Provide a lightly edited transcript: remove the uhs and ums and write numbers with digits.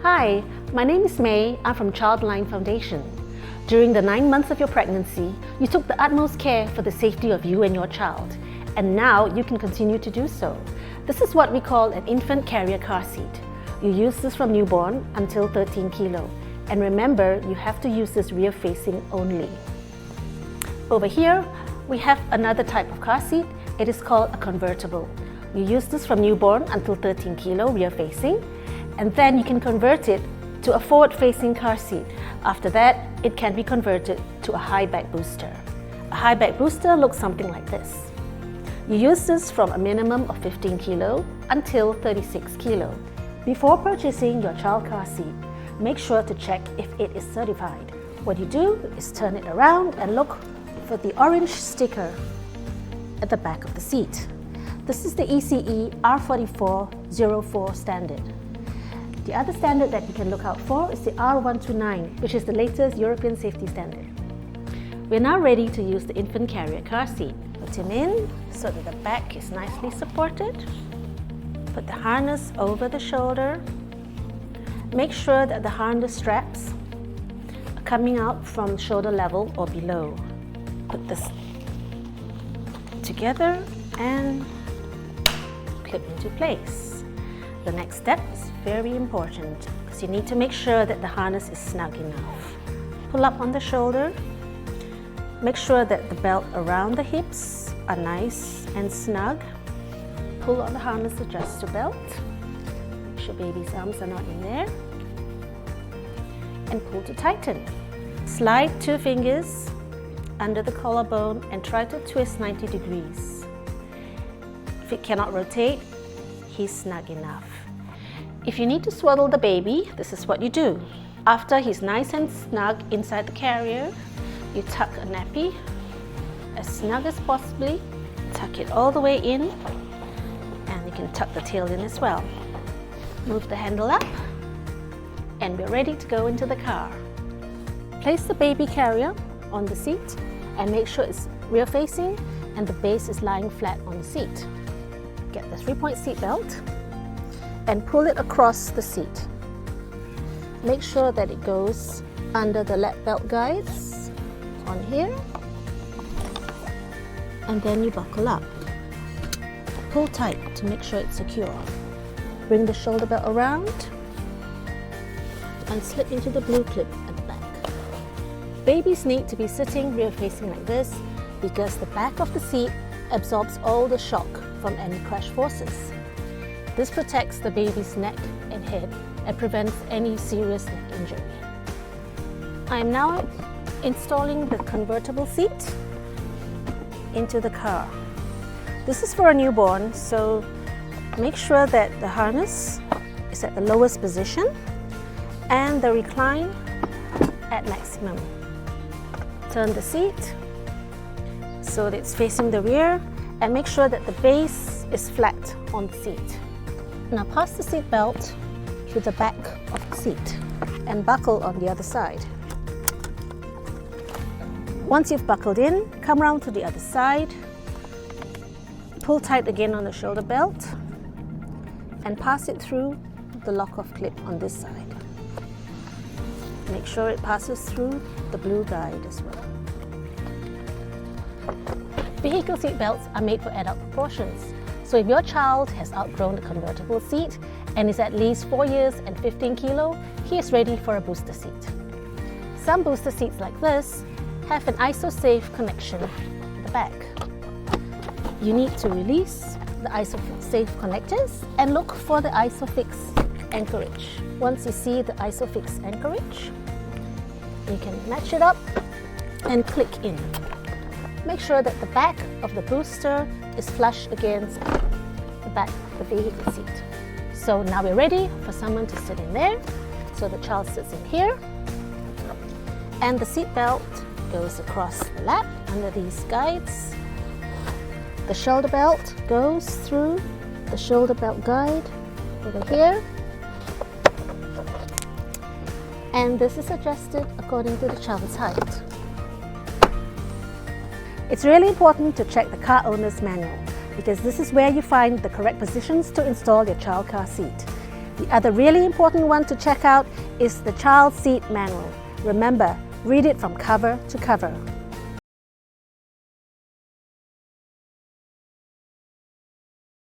Hi, my name is May. I'm from Childline Foundation. During the 9 months of your pregnancy, you took the utmost care for the safety of you and your child, and now you can continue to do so. This is what we call an infant carrier car seat. You use this from newborn until 13 kilo. And remember, you have to use this rear facing only. Over here, we have another type of car seat. It is called a convertible. You use this from newborn until 13 kilo rear facing, and then you can convert it to a forward facing car seat. After that, it can be converted to a high back booster. A high back booster looks something like this. You use this from a minimum of 15 kilo until 36 kilo. Before purchasing your child car seat, make sure to check if it is certified. What you do is turn it around and look for the orange sticker at the back of the seat. This is the ECE R4404 standard. The other standard that you can look out for is the R129, which is the latest European safety standard. We're now ready to use the infant carrier car seat. Put him in so that the back is nicely supported. Put the harness over the shoulder. Make sure that the harness straps are coming out from shoulder level or below. Put this together and clip into place. The next step is very important because you need to make sure that the harness is snug enough. Pull up on the shoulder. Make sure that the belt around the hips are nice and snug. Pull on the harness adjuster belt. Make sure baby's arms are not in there. And pull to tighten. Slide 2 fingers under the collarbone and try to twist 90 degrees. If it cannot rotate, he's snug enough. If you need to swaddle the baby, this is what you do. After he's nice and snug inside the carrier, you tuck a nappy as snug as possibly, tuck it all the way in, and you can tuck the tail in as well. Move the handle up, and we're ready to go into the car. Place the baby carrier on the seat and make sure it's rear facing and the base is lying flat on the seat. Get the 3-point seat belt and pull it across the seat. Make sure that it goes under the lap belt guides on here, and then you buckle up. Pull tight to make sure it's secure. Bring the shoulder belt around and slip into the blue clip at the back. Babies need to be sitting rear facing like this because the back of the seat absorbs all the shock from any crash forces. This protects the baby's neck and head and prevents any serious neck injury. I am now installing the convertible seat into the car. This is for a newborn, so make sure that the harness is at the lowest position and the recline at maximum. Turn the seat so that it's facing the rear and make sure that the base is flat on the seat. Now pass the seat belt through the back of the seat and buckle on the other side. Once you've buckled in, come around to the other side, pull tight again on the shoulder belt and pass it through the lock-off clip on this side. Make sure it passes through the blue guide as well. Vehicle seat belts are made for adult proportions. So if your child has outgrown the convertible seat and is at least 4 years and 15 kilo, he is ready for a booster seat. Some booster seats like this have an ISO-safe connection at the back. You need to release the ISO-safe connectors and look for the ISOFix anchorage. Once you see the ISOFix anchorage, you can match it up and click in. Make sure that the back of the booster is flush against the back of the vehicle seat. So now we're ready for someone to sit in there. So the child sits in here and the seat belt goes across the lap under these guides. The shoulder belt goes through the shoulder belt guide over here, and this is adjusted according to the child's height. It's really important to check the car owner's manual because this is where you find the correct positions to install your child car seat. The other really important one to check out is the child seat manual. Remember, read it from cover to cover.